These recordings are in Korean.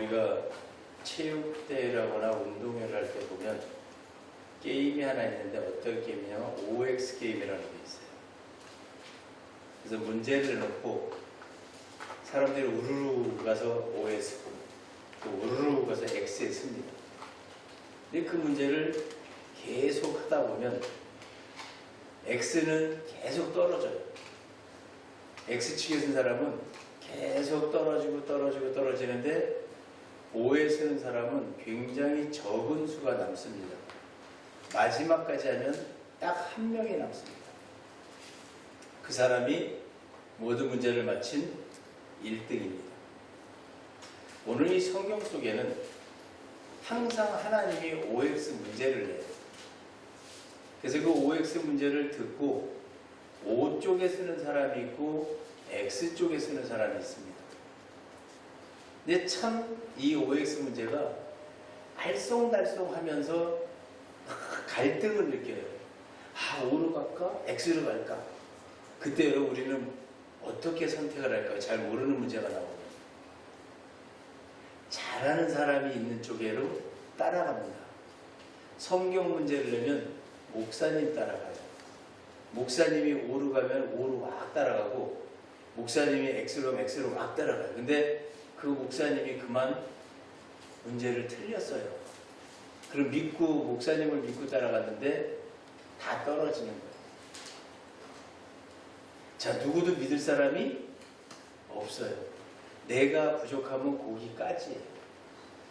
우리가 체육대회라거나 운동회를 할 때 보면 게임이 하나 있는데 어떤 게임이냐면 OX 게임이라는 게 있어요. 그래서 문제를 넣고 사람들이 우르르 가서 O에 쓰고 또 우르르 가서 X에 씁니다. 근데 그 문제를 계속 하다 보면 X는 계속 떨어져요. X축에 쓴 사람은 계속 떨어지는데 O에 쓰는 사람은 굉장히 적은 수가 남습니다. 마지막까지 하면 딱 한 명이 남습니다. 그 사람이 모든 문제를 마친 1등입니다. 오늘 이 성경 속에는 항상 하나님이 OX 문제를 내요. 그래서 그 OX 문제를 듣고 O 쪽에 쓰는 사람이 있고 X 쪽에 쓰는 사람이 있습니다. 근데 참 이 OX 문제가 알쏭달쏭하면서 갈등을 느껴요. O로 갈까? X로 갈까? 그때 여러분 우리는 어떻게 선택을 할까요? 잘 모르는 문제가 나오거든요. 잘하는 사람이 있는 쪽으로 따라갑니다. 성경 문제를 내면 목사님 따라가요. 목사님이 O로 가면 O로 막 따라가고 목사님이 X로 가면 X로 막 따라가요. 근데 그 목사님이 그만 문제를 틀렸어요. 그럼 목사님을 믿고 따라갔는데 다 떨어지는 거예요. 자, 누구도 믿을 사람이 없어요. 내가 부족하면 거기까지예요.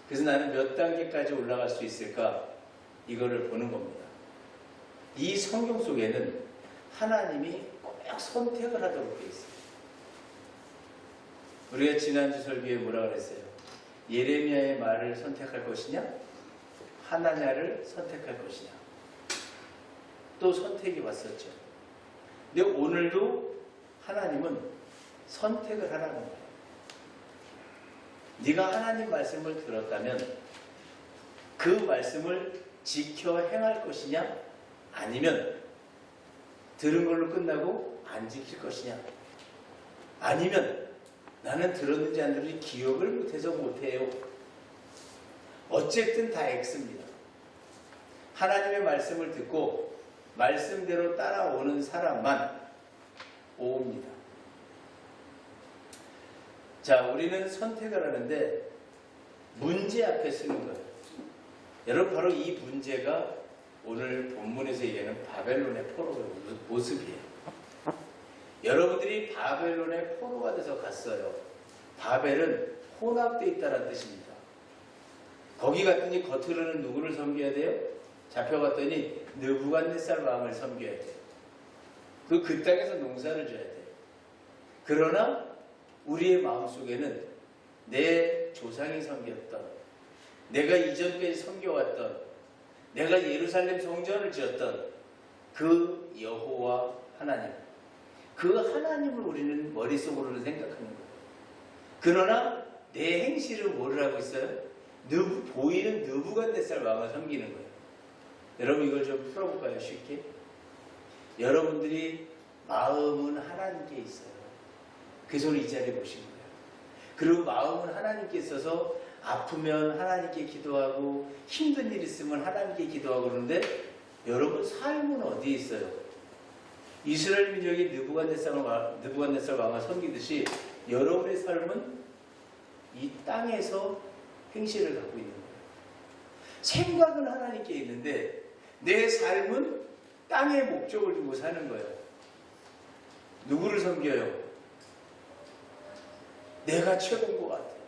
그래서 나는 몇 단계까지 올라갈 수 있을까? 이거를 보는 겁니다. 이 성경 속에는 하나님이 꼭 선택을 하도록 되어 있어요. 우리가 지난주 설교에 뭐라 그랬어요? 예레미야의 말을 선택할 것이냐? 하나냐를 선택할 것이냐? 또 선택이 왔었죠. 근데 오늘도 하나님은 선택을 하라는 거예요. 네가 하나님 말씀을 들었다면 그 말씀을 지켜 행할 것이냐? 아니면 들은 걸로 끝나고 안 지킬 것이냐? 아니면 나는 들었는지 안 들었는지 기억을 못해서 못해요. 어쨌든 다 X입니다. 하나님의 말씀을 듣고 말씀대로 따라오는 사람만 O입니다. 자, 우리는 선택을 하는데 문제 앞에 쓰는 거예요. 여러분, 바로 이 문제가 오늘 본문에서 얘기하는 바벨론의 포로의 모습이에요. 여러분들이 바벨론의 포로가 돼서 갔어요. 바벨은 혼합되어 있다는 뜻입니다. 거기 갔더니 겉으로는 누구를 섬겨야 돼요? 잡혀갔더니 느부갓네살 왕을 섬겨야 돼요. 그 땅에서 농사를 져야 돼요. 그러나 우리의 마음속에는 내 조상이 섬겼던, 내가 이전까지 섬겨왔던, 내가 예루살렘 성전을 지었던 그 여호와 하나님, 그 하나님을 우리는 머릿속으로는 생각하는 거예요. 그러나 내 행실은 뭐를 하고 있어요? 보이는 느부갓네살 왕을 섬기는 거예요. 여러분, 이걸 좀 풀어볼까요? 쉽게. 여러분들이 마음은 하나님께 있어요. 그래서 이 자리에 모신 거예요. 그리고 마음은 하나님께 있어서 아프면 하나님께 기도하고 힘든 일 있으면 하나님께 기도하고 그러는데 여러분 삶은 어디에 있어요? 이스라엘 민족이 느부갓네살 왕을 섬기듯이 여러분의 삶은 이 땅에서 행실을 갖고 있는 거예요. 생각은 하나님께 있는데 내 삶은 땅에 목적을 두고 사는 거예요. 누구를 섬겨요? 내가 최고인 것 같아요.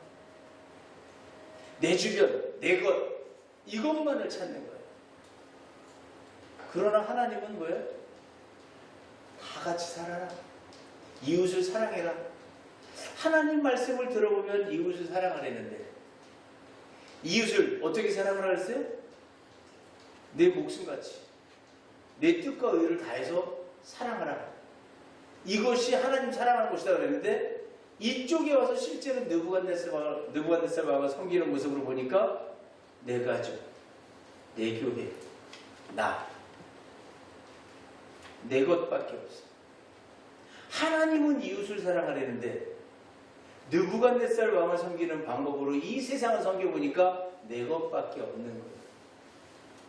내 주변, 내 것, 이것만을 찾는 거예요. 그러나 하나님은 뭐예요? 다 같이 살아라. 이웃을 사랑해라. 하나님 말씀을 들어보면 이웃을 사랑하려는데 이웃을 어떻게 사랑하라 그랬어요? 내 목숨같이 내 뜻과 의를 다해서 사랑하라. 이것이 하나님 사랑하는 것이다 그랬는데 이쪽에 와서 실제로 느부갓네살 왕을 섬기는 모습으로 보니까 내 가족, 내 교회, 내 것밖에 없어. 하나님은 이웃을 사랑하려는데 느부갓네살 왕을 섬기는 방법으로 이 세상을 섬겨보니까 내 것밖에 없는 거예요.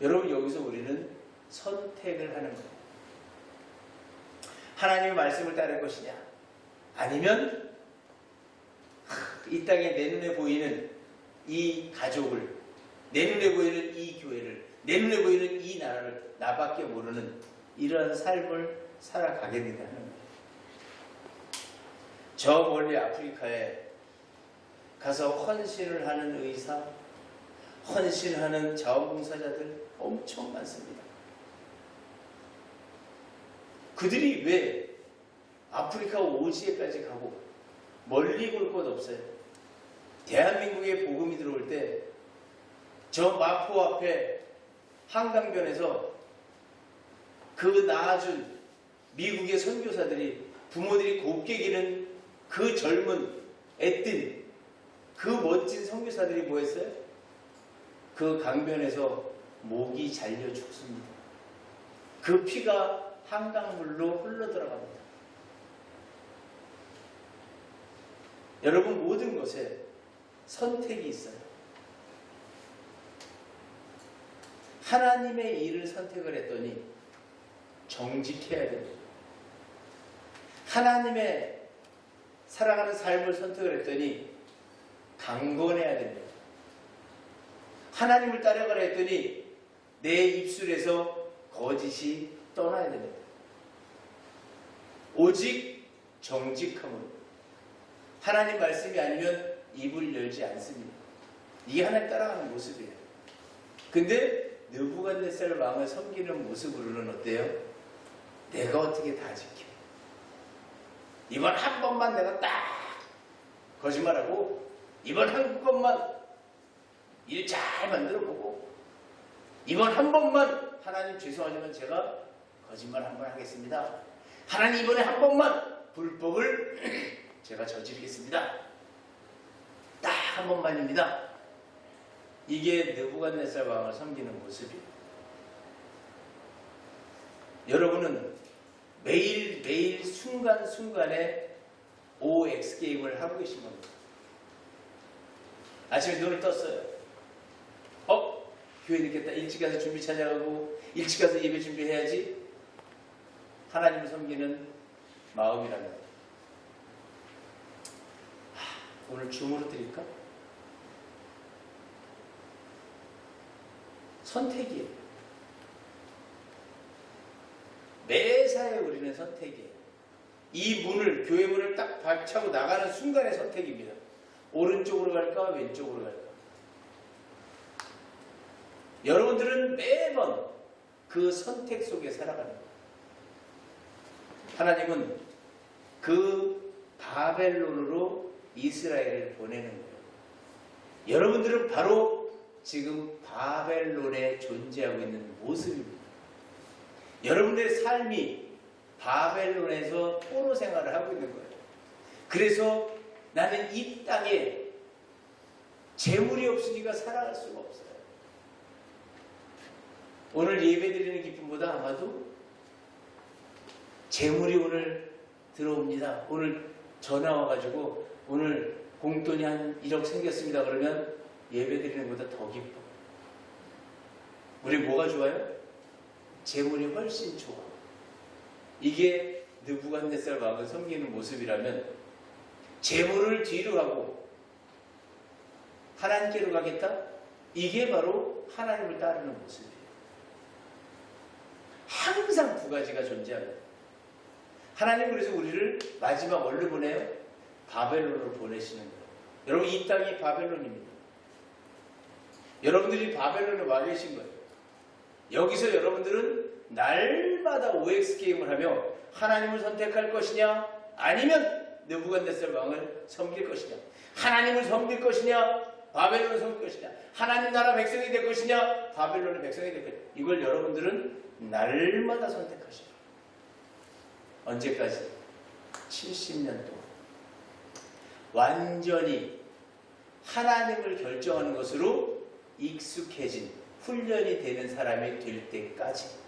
여러분, 여기서 우리는 선택을 하는 거예요. 하나님의 말씀을 따를 것이냐, 아니면 이 땅에 내 눈에 보이는 이 가족을, 내 눈에 보이는 이 교회를, 내 눈에 보이는 이 나라를 나밖에 모르는 이러한 삶을 살아가겠느냐 하는 거예요. 저 멀리 아프리카에 가서 헌신을 하는 의사, 헌신하는 자원봉사자들 엄청 많습니다. 그들이 왜 아프리카 오지에까지 가고 멀리 볼 곳 없어요. 대한민국에 복음이 들어올 때 저 마포 앞에 한강변에서 그 낳아준 미국의 선교사들이, 부모들이 곱게 기는 그 젊은 애띤 그 멋진 선교사들이 뭐 했어요? 그 강변에서 목이 잘려 죽습니다. 그 피가 한강물로 흘러들어갑니다. 여러분, 모든 것에 선택이 있어요. 하나님의 일을 선택을 했더니 정직해야 됩니다. 하나님의 살아가는 삶을 선택을 했더니 강건해야 됩니다. 하나님을 따라가라 했더니 내 입술에서 거짓이 떠나야 됩니다. 오직 정직함으로. 하나님 말씀이 아니면 입을 열지 않습니다. 이게 하나님 따라가는 모습이에요. 근데 느부갓네살 왕을 섬기는 모습으로는 어때요? 내가 어떻게 다 지켜? 이번 한 번만 내가 딱 거짓말하고, 이번 한 번만 일 잘 만들어보고, 이번 한 번만 하나님 죄송하지만 제가 거짓말 한 번 하겠습니다. 하나님 이번에 한 번만 불법을 제가 저지르겠습니다. 딱 한 번만입니다. 이게 느부갓네살 왕을 섬기는 모습이에요. 여러분은 매일매일 순간순간에 OX 게임을 하고 계신 겁니다. 아침에 눈을 떴어요. 교회 늦겠다. 일찍 가서 준비 찾아가고, 일찍 가서 예배 준비해야지. 하나님을 섬기는 마음이랍니다. 오늘 줌으로 드릴까? 선택이에요. 매사에 우리는 선택이에요. 이 문을, 교회 문을 딱 박차고 나가는 순간의 선택입니다. 오른쪽으로 갈까, 왼쪽으로 갈까? 여러분들은 매번 그 선택 속에 살아가는 거예요. 하나님은 그 바벨론으로 이스라엘을 보내는 거예요. 여러분들은 바로 지금 바벨론에 존재하고 있는 모습입니다. 여러분들의 삶이 바벨론에서 포로 생활을 하고 있는 거예요. 그래서 나는 이 땅에 재물이 없으니까 살아갈 수가 없어요. 오늘 예배드리는 기쁨보다 아마도 재물이 오늘 들어옵니다. 오늘 전화 와가지고 오늘 공돈이 한 1억 생겼습니다. 그러면 예배드리는 것보다 더 기뻐. 우리 뭐가 좋아요? 재물이 훨씬 좋아. 이게 느부갓네살 왕을 섬기는 모습이라면, 재물을 뒤로 하고 하나님께로 가겠다? 이게 바로 하나님을 따르는 모습이에요. 항상 두 가지가 존재합니다. 하나님 그래서 우리를 마지막 어디로 보내요? 바벨론으로 보내시는 거예요. 여러분, 이 땅이 바벨론입니다. 여러분들이 바벨론에 와 계신 거예요. 여기서 여러분들은 날마다 OX 게임을 하며 하나님을 선택할 것이냐, 아니면 느부갓네살 왕을 섬길 것이냐, 하나님을 섬길 것이냐, 바벨론을 섬길 것이냐, 하나님 나라 백성이 될 것이냐, 바벨론의 백성이 될 것이냐. 이걸 여러분들은 날마다 선택하셔요. 언제까지? 70년 동안. 완전히 하나님을 결정하는 것으로 익숙해진 훈련이 되는 사람이 될 때까지.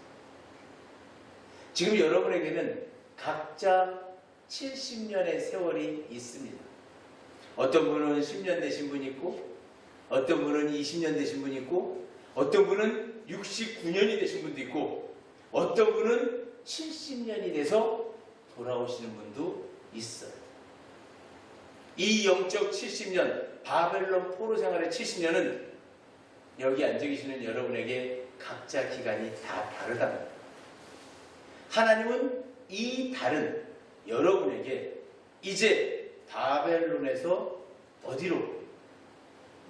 지금 여러분에게는 각자 70년의 세월이 있습니다. 어떤 분은 10년 되신 분이 있고, 어떤 분은 20년 되신 분이 있고, 어떤 분은 69년이 되신 분도 있고, 어떤 분은 70년이 돼서 돌아오시는 분도 있어요. 이 영적 70년, 바벨론 포로 생활의 70년은 여기 앉아 계시는 여러분에게 각자 기간이 다 다르답니다. 하나님은 이 다른 여러분에게 이제 바벨론에서 어디로?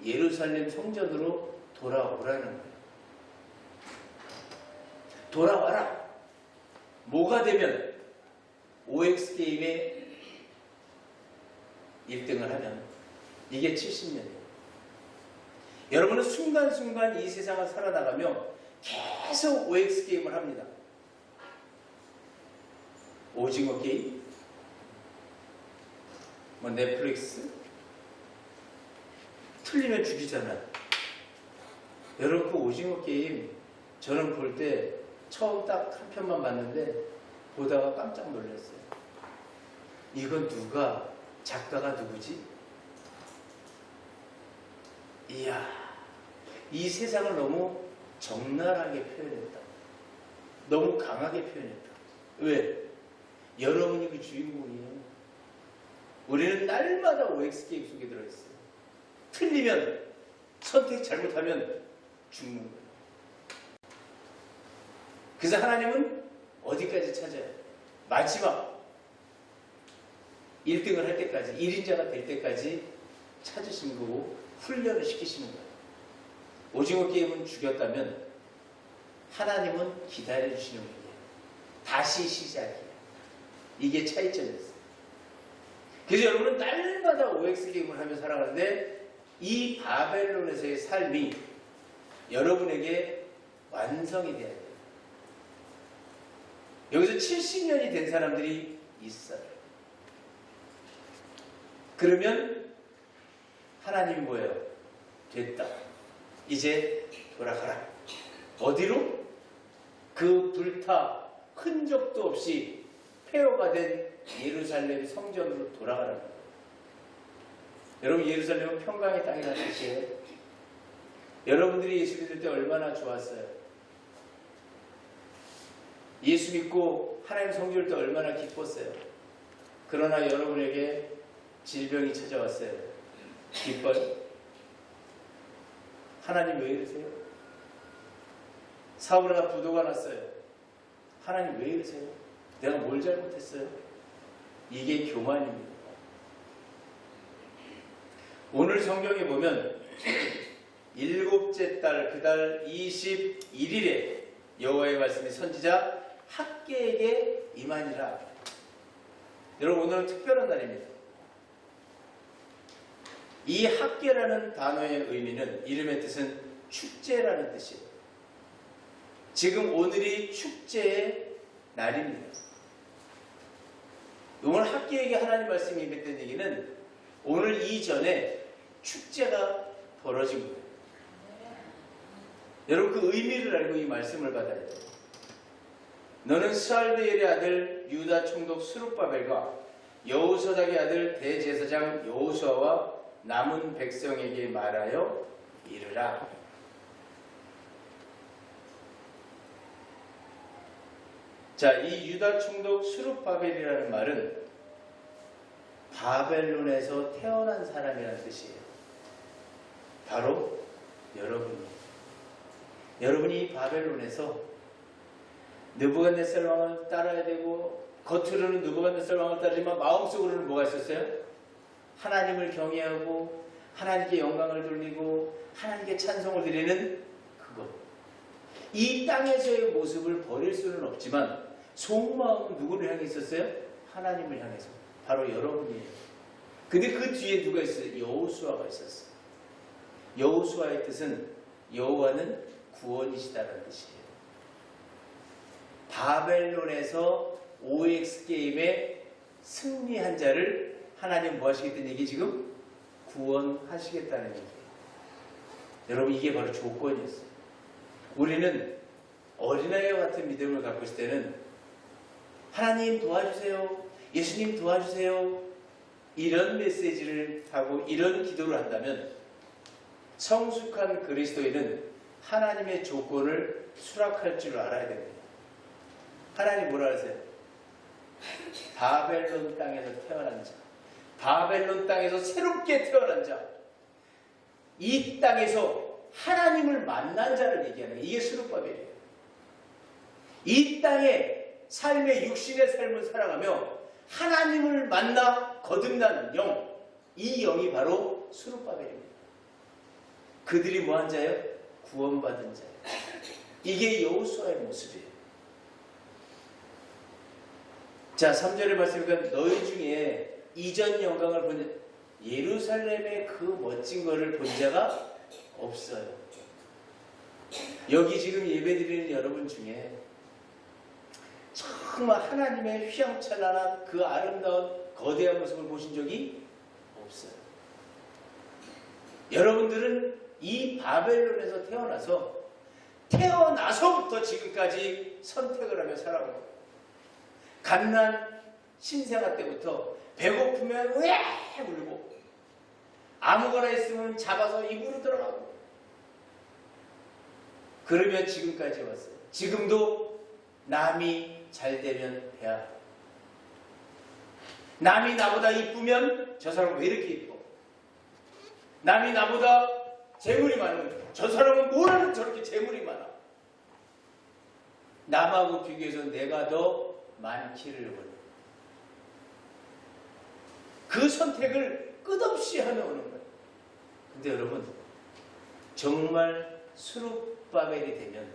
예루살렘 성전으로 돌아오라는 거예요. 돌아와라. 뭐가 되면? OX게임에 1등을 하면 이게 70년이에요. 여러분은 순간순간 이 세상을 살아나가며 계속 OX게임을 합니다. 오징어 게임, 뭐 넷플릭스, 틀리면 죽이잖아요. 여러분 그 오징어 게임 저는 볼 때 처음 딱 한 편만 봤는데 보다가 깜짝 놀랐어요. 이건 누가, 작가가 누구지? 이야, 이 세상을 너무 적나라하게 표현했다. 너무 강하게 표현했다. 왜? 여러분이 그 주인공이에요. 우리는 날마다 OX게임 속에 들어있어요. 틀리면, 선택 잘못하면 죽는 거예요. 그래서 하나님은 어디까지 찾아요? 마지막 1등을 할 때까지, 1인자가 될 때까지 찾으시는 거고 훈련을 시키시는 거예요. 오징어 게임은 죽였다면 하나님은 기다려주시는 거예요. 다시 시작이에요. 이게 차이점이었어요. 그래서 여러분은 날마다 OX 게임을 하며 살아가는데 이 바벨론에서의 삶이 여러분에게 완성이 돼야 돼요. 여기서 70년이 된 사람들이 있어요. 그러면 하나님이 뭐예요? 됐다. 이제 돌아가라. 어디로? 그 불타 흔적도 없이 폐허가 된 예루살렘 성전으로 돌아가라는 거예요. 여러분, 예루살렘은 평강의 땅이라는 뜻이에요. 여러분들이 예수 믿을 때 얼마나 좋았어요? 예수 믿고 하나님 성전을 때 얼마나 기뻤어요? 그러나 여러분에게 질병이 찾아왔어요. 기뻐요? 하나님 왜 이러세요? 사울아 부도가 났어요. 하나님 왜 이러세요? 내가 뭘 잘못했어요? 이게 교만입니다. 오늘 성경에 보면 일곱째 달 그 달 21일에 여호와의 말씀이 선지자 학개에게 임하니라. 여러분, 오늘은 특별한 날입니다. 이 학개라는 단어의 의미는, 이름의 뜻은 축제라는 뜻이에요. 지금 오늘이 축제의 날입니다. 오늘 학개에게 하나님 말씀이 임했던 얘기는 오늘 이전에 축제가 벌어진 거예요. 여러분, 그 의미를 알고 이 말씀을 받아야 돼요. 너는 스알드엘의 아들 유다 총독 스룹바벨과 여호사닥의 아들 대제사장 여호수아와 남은 백성에게 말하여 이르라. 자, 이 유다 총독 스룹바벨이라는 말은 바벨론에서 태어난 사람이라는 뜻이에요. 바로 여러분이에요. 여러분이 이 바벨론에서 느부갓네살 왕을 따라야 되고, 겉으로는 느부갓네살 왕을 따르지만 마음속으로는 뭐가 있었어요? 하나님을 경외하고 하나님께 영광을 돌리고 하나님께 찬송을 드리는 그것. 이 땅에서의 모습을 버릴 수는 없지만 속마음은 누구를 향해 있었어요? 하나님을 향해서. 바로 여러분이에요. 근데 그 뒤에 누가 있어요? 여호수아가 있었어요. 여호수아의 뜻은 여호와는 구원이시다는 뜻이에요. 바벨론에서 OX 게임에 승리한 자를 하나님 뭐 하시겠다는 얘기 지금? 구원하시겠다는 얘기예요. 여러분 이게 바로 조건이었어요. 우리는 어린아이와 같은 믿음을 갖고 있을 때는 하나님 도와주세요. 예수님 도와주세요. 이런 메시지를 하고 이런 기도를 한다면 성숙한 그리스도인은 하나님의 조건을 수락할 줄 알아야 됩니다. 하나님 뭐라 하세요? 바벨론 땅에서 태어난 자, 바벨론 땅에서 새롭게 태어난 자, 이 땅에서 하나님을 만난 자를 얘기하는 거예요. 이게 스룹바벨이에요. 이 땅에 삶의 육신의 삶을 살아가며 하나님을 만나 거듭난 영, 이 영이 바로 스룹바벨입니다. 그들이 뭐한 자예요? 구원받은 자예요. 이게 여호수아의 모습이에요. 자, 3절의 말씀이니까 너희 중에 이전 영광을 본 예루살렘의 그 멋진 것을 본 자가 없어요. 여기 지금 예배드리는 여러분 중에 정말 하나님의 휘황찬란한 그 아름다운 거대한 모습을 보신 적이 없어요. 여러분들은 이 바벨론에서 태어나서부터 지금까지 선택을 하며 살아온 거예요. 갓난 신생아 때부터 배고프면 왜 울고 아무거나 있으면 잡아서 입으로 들어가고 그러면 지금까지 왔어요. 지금도 남이 잘 되면 배야. 남이 나보다 이쁘면 저 사람은 왜 이렇게 이뻐? 남이 나보다 재물이 많으면 저 사람은 뭐라는 저렇게 재물이 많아? 남하고 비교해서 내가 더 많기를 원해. 그 선택을 끝없이 하며 오는 거예요. 근데 여러분 정말 스룹바벨이 되면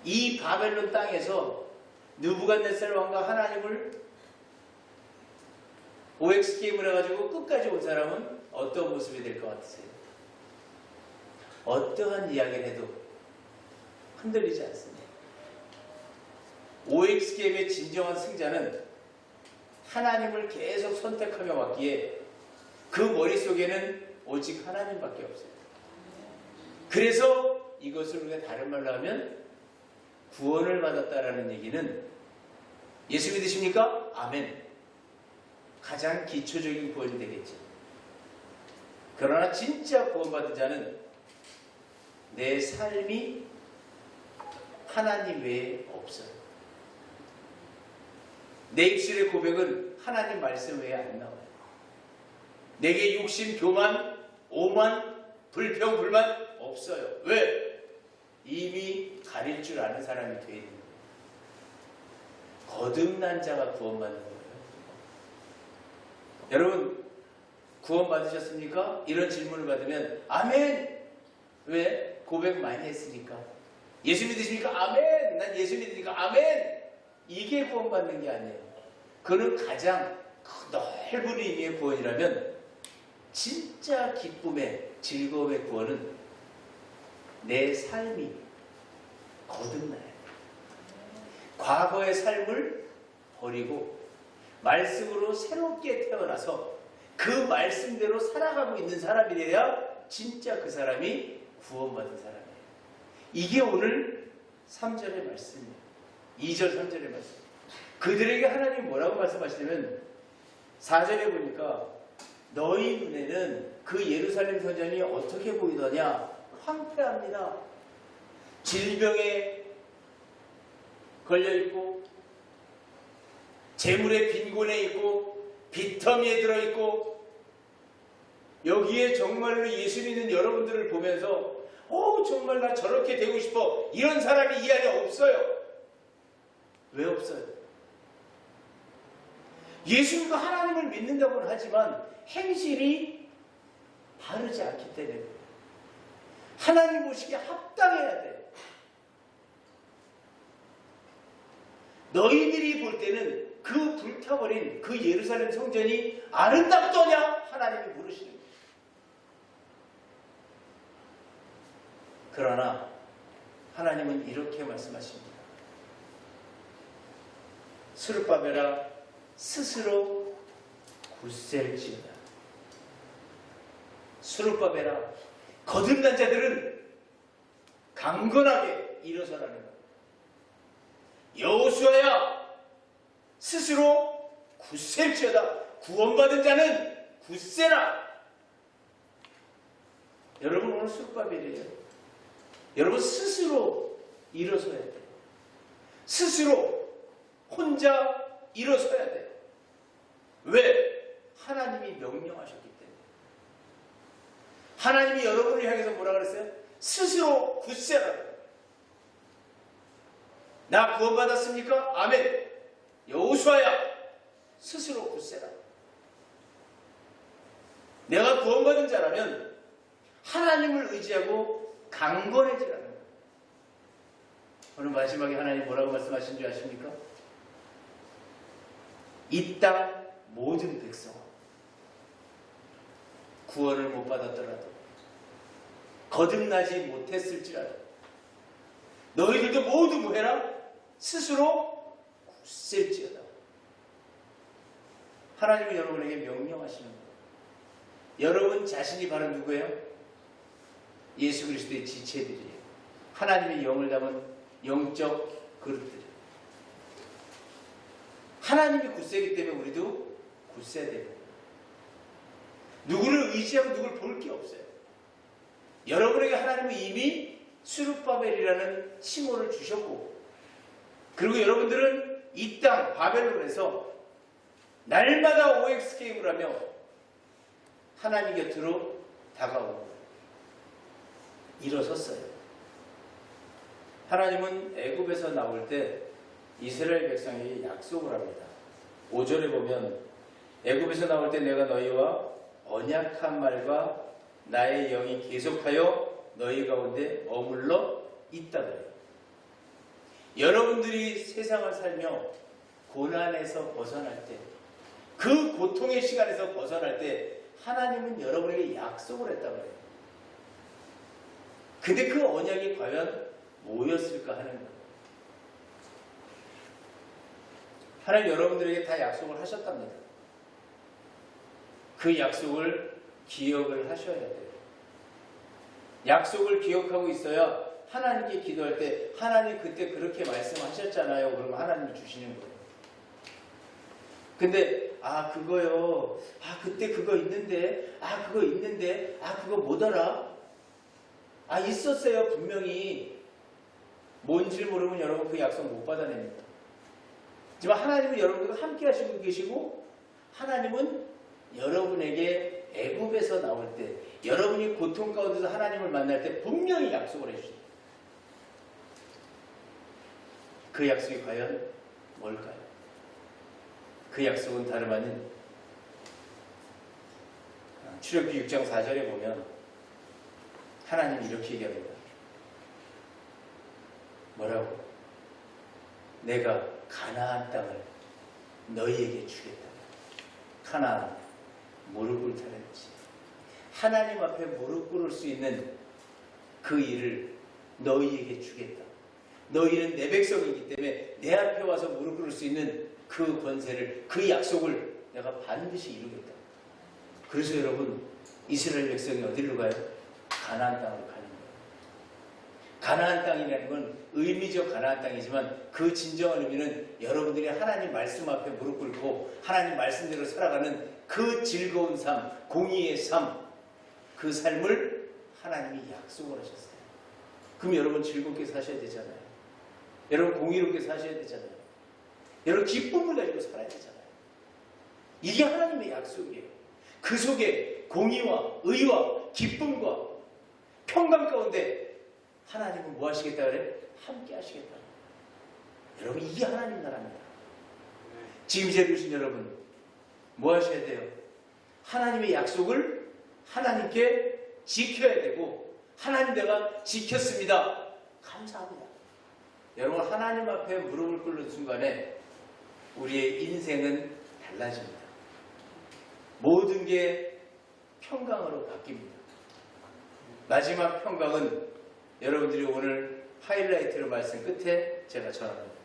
이 바벨론 땅에서 느부갓네살 왕과 하나님을 OX 게임을 해가지고 끝까지 온 사람은 어떤 모습이 될 것 같으세요? 어떠한 이야기를 해도 흔들리지 않습니다. OX 게임의 진정한 승자는 하나님을 계속 선택하며 왔기에 그 머릿속에는 오직 하나님밖에 없어요. 그래서 이것을 우리가 다른 말로 하면 구원을 받았다라는 얘기는 예수 믿으십니까? 아멘. 가장 기초적인 구원이 되겠죠. 그러나 진짜 구원받은 자는 내 삶이 하나님 외에 없어요. 내 입술의 고백은 하나님 말씀 외에 안 나와요. 내게 욕심, 교만, 오만, 불평, 불만 없어요. 왜? 이미 가릴 줄 아는 사람이 되어 있는 거예요. 거듭난 자가 구원받는 거예요. 여러분 구원받으셨습니까? 이런 질문을 받으면 아멘! 왜? 고백 많이 했으니까. 예수 믿으십니까? 아멘! 난 예수 믿으니까 아멘! 이게 구원받는 게 아니에요. 그는 가장 넓은 의미의 구원이라면 진짜 기쁨의 즐거움의 구원은 내 삶이 거듭나요. 과거의 삶을 버리고 말씀으로 새롭게 태어나서 그 말씀대로 살아가고 있는 사람이 돼야 진짜 그 사람이 구원받은 사람이에요. 이게 오늘 3절의 말씀이에요. 2절 3절의 말씀. 그들에게 하나님이 뭐라고 말씀하시냐면 4절에 보니까 너희 눈에는 그 예루살렘 성전이 어떻게 보이더냐? 황폐합니다. 질병에 걸려있고 재물의 빈곤에 있고 빚더미에 들어있고 여기에 정말로 예수 믿는 여러분들을 보면서 정말 나 저렇게 되고 싶어 이런 사람이 이 안에 없어요. 왜 없어요? 예수님과 하나님을 믿는다고는 하지만 행실이 바르지 않기 때문에 하나님 보시기에 합당해야 돼. 너희들이 볼 때는 그 불타버린 그 예루살렘 성전이 아름답더냐? 하나님이 물으시는 거예요. 그러나 하나님은 이렇게 말씀하십니다. 스룹바벨아 스스로 굳셀지어다. 스룹바벨아, 거듭난 자들은 강건하게 일어서라는 것. 여호수아야, 스스로 굳셀지어다. 구원받은 자는 굳세라. 여러분, 오늘 스룹바벨이에요. 여러분 스스로 일어서야 돼요. 스스로 혼자 일어서야 돼요. 왜? 하나님이 명령하셨기 때문에. 하나님이 여러분을 향해서 뭐라 그랬어요? 스스로 굳세라. 나 구원받았습니까? 아멘. 여호수아야, 스스로 굳세라. 내가 구원받은 자라면 하나님을 의지하고 강건해지라는 거예요. 오늘 마지막에 하나님 뭐라고 말씀하신 줄 아십니까? 이 땅 모든 백성, 구원을 못 받았더라도, 거듭나지 못했을지라도 너희들도 모두 뭐해라? 스스로 굳셀지어다. 하나님은 여러분에게 명령하시는 거예요. 여러분 자신이 바로 누구예요? 예수 그리스도의 지체들이에요. 하나님의 영을 담은 영적 그릇들이에요. 하나님이 굳세기 때문에 우리도 굳세야 됩니다. 누구를 의지하고 누구를 볼 게 없어요. 여러분에게 하나님은 이미 스룹바벨이라는 칭호를 주셨고, 그리고 여러분들은 이 땅 바벨론에서 날마다 OX 게임을 하며 하나님 곁으로 다가오고 일어섰어요. 하나님은 애굽에서 나올 때 이스라엘 백성에게 약속을 합니다. 5절에 보면 애굽에서 나올 때 내가 너희와 언약한 말과 나의 영이 계속하여 너희 가운데 머물러 있다 그래요. 여러분들이 세상을 살며 고난에서 벗어날 때, 그 고통의 시간에서 벗어날 때 하나님은 여러분에게 약속을 했다 그래요. 근데 그 언약이 과연 뭐였을까 하는 거예요. 하나님 여러분들에게 다 약속을 하셨답니다. 그 약속을 기억을 하셔야 돼요. 약속을 기억하고 있어야 하나님께 기도할 때 하나님 그때 그렇게 말씀하셨잖아요. 그러면 하나님이 주시는 거예요. 근데 그거요. 그때 그거 있는데. 그거 있는데. 그거 뭐더라? 있었어요. 분명히. 뭔지를 모르면 여러분 그 약속 못 받아냅니다. 하지만 하나님은 여러분들과 함께 하시고 계시고, 하나님은 여러분에게 애굽에서 나올 때, 여러분이 고통 가운데서 하나님을 만날 때 분명히 약속을 해주십니다. 그 약속이 과연 뭘까요? 그 약속은 다름 아닌 출애굽기 6장 4절에 보면 하나님이 이렇게 얘기합니다. 뭐라고? 내가 가나안 땅을 너희에게 주겠다. 가나안 무릎 꿇다 그랬지. 하나님 앞에 무릎 꿇을 수 있는 그 일을 너희에게 주겠다. 너희는 내 백성이기 때문에 내 앞에 와서 무릎 꿇을 수 있는 그 권세를, 그 약속을 내가 반드시 이루겠다. 그래서 여러분, 이스라엘 백성이 어디로 가요? 가나안 땅으로 가는 거예요. 가나안 땅이라는 건 의미적 가나안 땅이지만 그 진정한 의미는 여러분들이 하나님 말씀 앞에 무릎 꿇고 하나님 말씀대로 살아가는 그 즐거운 삶, 공의의 삶, 그 삶을 하나님이 약속을 하셨어요. 그럼 여러분 즐겁게 사셔야 되잖아요. 여러분 공의롭게 사셔야 되잖아요. 여러분 기쁨을 가지고 살아야 되잖아요. 이게 하나님의 약속이에요. 그 속에 공의와 의와 기쁨과 평강 가운데 하나님은 뭐 하시겠다 그래? 함께 하시겠다. 여러분 이게 하나님 나라입니다. 지금 이 자리에 오신 여러분 뭐 하셔야 돼요? 하나님의 약속을 하나님께 지켜야 되고, 하나님 내가 지켰습니다. 감사합니다. 여러분 하나님 앞에 무릎을 꿇는 순간에 우리의 인생은 달라집니다. 모든 게 평강으로 바뀝니다. 마지막 평강은 여러분들이 오늘 하이라이트로 말씀 끝에 제가 전합니다.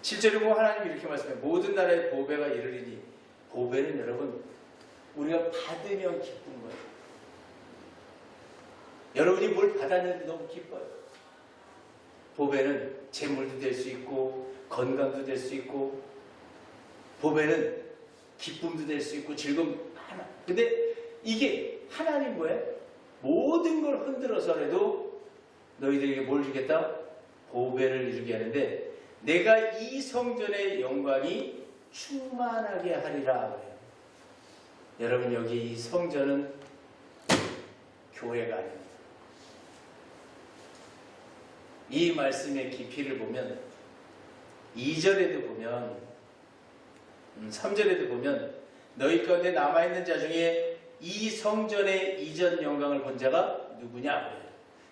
7절에 보면 하나님이 이렇게 말씀해요. 모든 나라의 보배가 이르리니 보배는 여러분 우리가 받으면 기쁜 거예요. 여러분이 뭘 받았는데 너무 기뻐요. 보배는 재물도 될 수 있고 건강도 될 수 있고 보배는 기쁨도 될 수 있고 즐거움 하나. 근데 이게 하나님 뭐야? 모든 걸 흔들어서라도 너희들에게 뭘 주겠다? 보배를 이루게 하는데 내가 이 성전의 영광이 충만하게 하리라 그래요. 여러분 여기 이 성전은 교회가 아닙니다. 이 말씀의 깊이를 보면 2절에도 보면 3절에도 보면 너희 가운데 남아있는 자 중에 이 성전의 이전 영광을 본 자가 누구냐?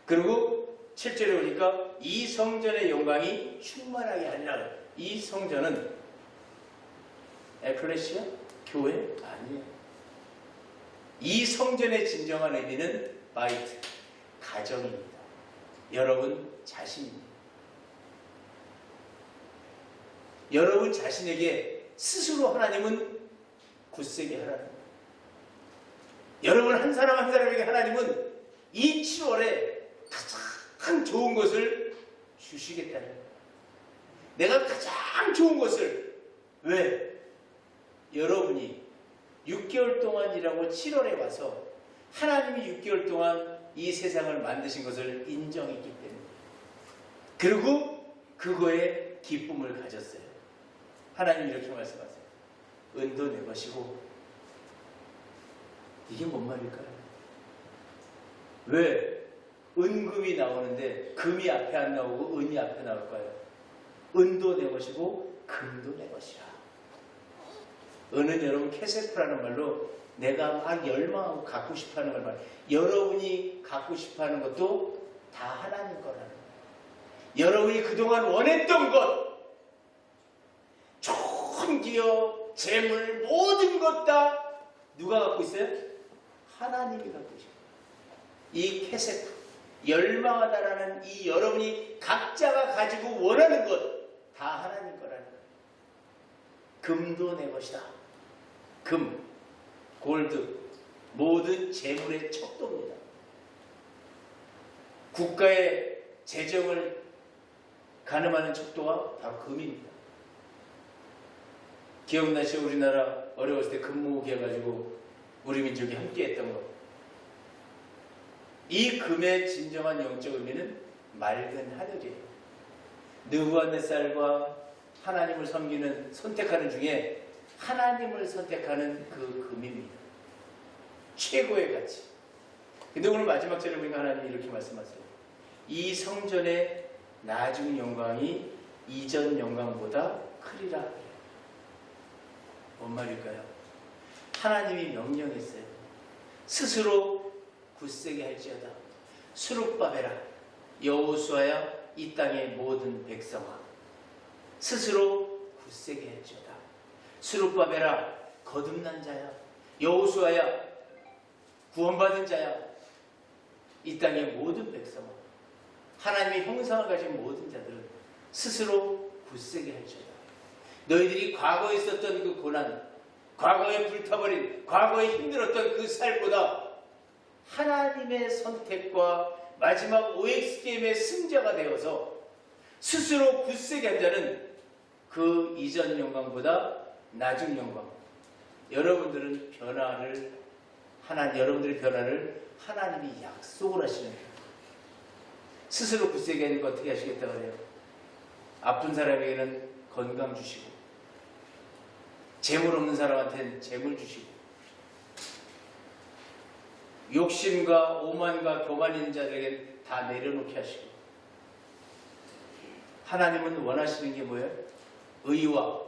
그리고 7절에 보니까 이 성전의 영광이 충만하게 하리라. 이 성전은 에클레시아? 교회? 아니에요. 이 성전의 진정한 의미는 바이트, 가정입니다. 여러분 자신입니다. 여러분 자신에게 스스로 하나님은 굳세게 하라는 거예요. 여러분 한 사람 한 사람에게 하나님은 이 7월에 가장 좋은 것을 주시겠다는 거예요. 내가 가장 좋은 것을 왜? 여러분이 6개월 동안 일하고 7월에 와서 하나님이 6개월 동안 이 세상을 만드신 것을 인정했기 때문에 그리고 그거에 기쁨을 가졌어요. 하나님 이렇게 말씀하세요. 은도 내 것이고 이게 뭔 말일까요? 왜 은금이 나오는데 금이 앞에 안 나오고 은이 앞에 나올까요? 은도 내 것이고 금도 내 것이라. 은은 여러분 캐세프라는 말로 내가 막 열망하고 갖고 싶어하는 걸 말해요. 여러분이 갖고 싶어하는 것도 다 하나님 거라는 거예요. 여러분이 그동안 원했던 것, 좋은 기업, 재물, 모든 것 다 누가 갖고 있어요? 하나님이 갖고 있어요. 이 캐세프, 열망하다라는 이 여러분이 각자가 가지고 원하는 것 다 하나님 거라는 거예요. 금도 내 것이다. 금, 골드, 모든 재물의 척도입니다. 국가의 재정을 가늠하는 척도가 바로 금입니다. 기억나시죠? 우리나라 어려웠을 때 금 모으기해가지고 우리 민족이 함께했던 것. 이 금의 진정한 영적 의미는 맑은 하늘이에요. 느부갓네살과 하나님을 섬기는 선택하는 중에 하나님을 선택하는 그 금입니다. 최고의 가치. 근데 오늘 마지막 절에 보니까 하나님이 이렇게 말씀하세요. 이 성전의 나중 영광이 이전 영광보다 크리라. 뭔 말일까요? 하나님이 명령했어요. 스스로 굳세게 할지어다. 수룹바벨아 여호수아야 이 땅의 모든 백성아 스스로 굳세게 할지어다. 수룹바벨아 거듭난 자야. 여호수아야 구원받은 자야. 이 땅의 모든 백성아 하나님의 형상을 가진 모든 자들은 스스로 굳세게 할지어다. 너희들이 과거에 있었던 그 고난, 과거에 불타버린, 과거에 힘들었던 그 삶보다 하나님의 선택과 마지막 OX 게임의 승자가 되어서 스스로 굳세게 한 자는 그 이전 영광보다 나중 영광. 여러분들은 여러분들의 변화를 하나님이 약속을 하시는 거예요. 스스로 굳세게 하는 거 어떻게 하시겠다고 해요? 아픈 사람에게는 건강 주시고, 재물 없는 사람한테는 재물 주시고, 욕심과 오만과 교만 있는 자들에게는 다 내려놓게 하시고, 하나님은 원하시는 게 뭐예요? 의와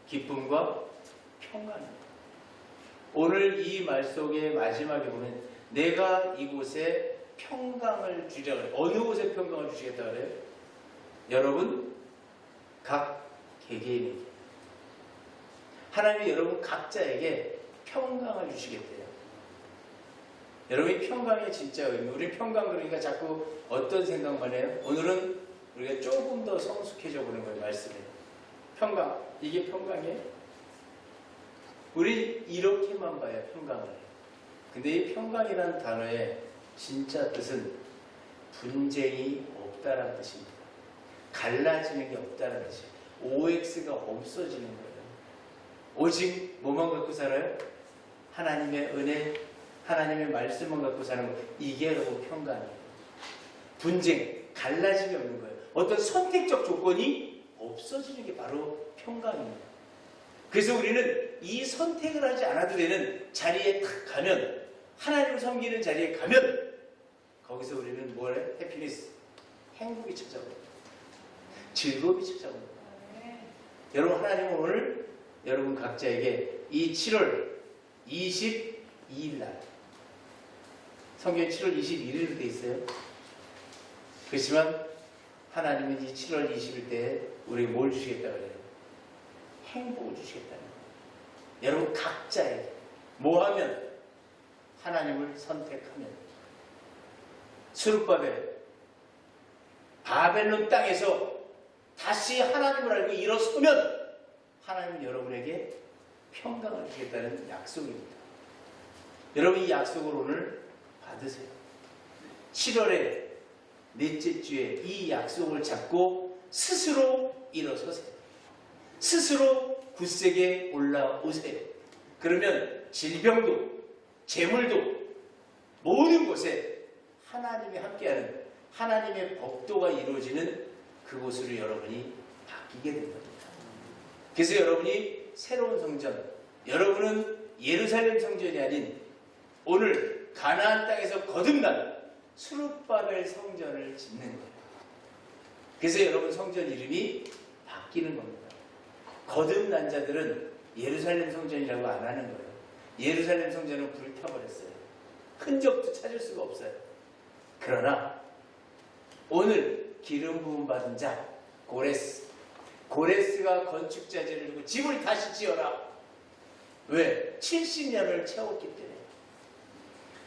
기쁨과 평안입니다. 오늘 이 말 속의 마지막에 보면 내가 이곳에 평강을 주려고 해요. 어느 곳에 평강을 주시겠다 그래요? 여러분 각 개개인에게. 하나님이 여러분 각자에게 평강을 주시겠대요. 여러분이 평강의 진짜 의미, 우리 평강 그러니까 자꾸 어떤 생각만 해요? 오늘은 우리가 조금 더 성숙해져 보는 거예요. 말씀에 평강, 이게 평강이에요? 우리 이렇게만 봐요, 평강을. 근데 이 평강이라는 단어의 진짜 뜻은 분쟁이 없다라는 뜻입니다. 갈라지는 게 없다라는 뜻이에요. OX가 없어지는 거예요. 오직 뭐만 갖고 살아요? 하나님의 은혜, 하나님의 말씀만 갖고 사는 거. 이게 여러분 평강이에요. 분쟁, 갈라짐이 없는 거예요. 어떤 선택적 조건이 없어지는 게 바로 평강입니다. 그래서 우리는 이 선택을 하지 않아도 되는 자리에 딱 가면, 하나님을 섬기는 자리에 가면 거기서 우리는 뭘 해? 해피니스, 행복이 찾아옵니다. 즐거움이 찾아옵니다. 여러분, 하나님은 오늘 여러분 각자에게 이 7월 22일 날, 성경에 7월 21일로 되어 있어요. 그렇지만 하나님은 이 7월 20일 때에 우리에게 뭘 주시겠다 그래요? 행복을 주시겠다는 거예요. 여러분 각자에게 뭐 하면? 하나님을 선택하면. 수룹바벨, 바벨론 땅에서 다시 하나님을 알고 일어서면 하나님은 여러분에게 평강을 주겠다는 약속입니다. 여러분 이 약속을 오늘 받으세요. 7월의 넷째 주에 이 약속을 잡고 스스로 일어서세요. 스스로 굳세게 올라오세요. 그러면 질병도, 재물도, 모든 곳에 하나님이 함께하는 하나님의 법도가 이루어지는 그곳으로 여러분이 바뀌게 된 겁니다. 그래서 여러분이 새로운 성전, 여러분은 예루살렘 성전이 아닌 오늘 가나안 땅에서 거듭난 수룹바벨 성전을 짓는 거예요. 그래서 여러분 성전 이름이 바뀌는 겁니다. 거듭난 자들은 예루살렘 성전이라고 안 하는 거예요. 예루살렘 성전은 불타버렸어요. 흔적도 찾을 수가 없어요. 그러나 오늘 기름 부음 받은 자 고레스가 건축자재를 주고 집을 다시 지어라. 왜? 70년을 채웠기 때문에.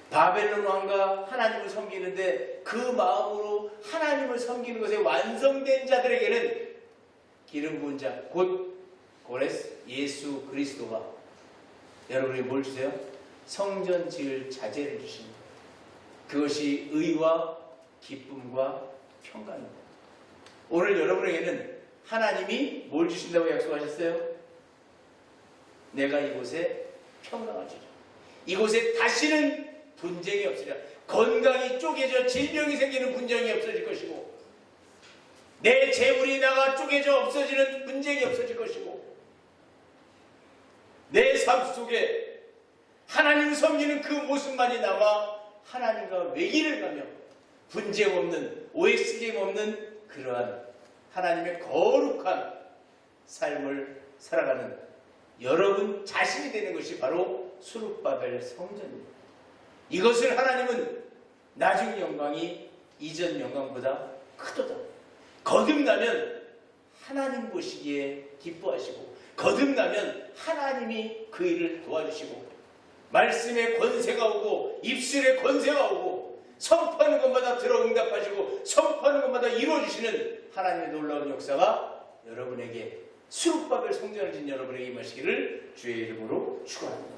바벨론 왕과 하나님을 섬기는데 그 마음으로 하나님을 섬기는 것에 완성된 자들에게는 기름 부은 자 곧 고레스 예수 그리스도가 여러분이 뭘 주세요? 성전 지을 자재를 주십니다. 그것이 의와 기쁨과 평강입니다. 오늘 여러분에게는 하나님이 뭘 주신다고 약속하셨어요? 내가 이곳에 평강을 주리라. 이곳에 다시는 분쟁이 없으리라. 건강이 쪼개져 질병이 생기는 분쟁이 없어질 것이고, 내 재물이 나가 쪼개져 없어지는 분쟁이 없어질 것이고, 내 삶 속에 하나님을 섬기는 그 모습만이 남아 하나님과 외길을 가며 분쟁 없는, OXgame 없는 그러한 하나님의 거룩한 삶을 살아가는 여러분 자신이 되는 것이 바로 수룹바벨 성전입니다. 이것을 하나님은 나중 영광이 이전 영광보다 크도다. 거듭나면 하나님 보시기에 기뻐하시고, 거듭나면 하나님이 그 일을 도와주시고, 말씀의 권세가 오고 입술의 권세가 오고 선포하는 것마다 들어 응답하시고 선포하는 것마다 이루어주시는 하나님의 놀라운 역사가 여러분에게 수룹바벨 성전을 진 여러분에게 임하시기를 주의 이름으로 축원합니다.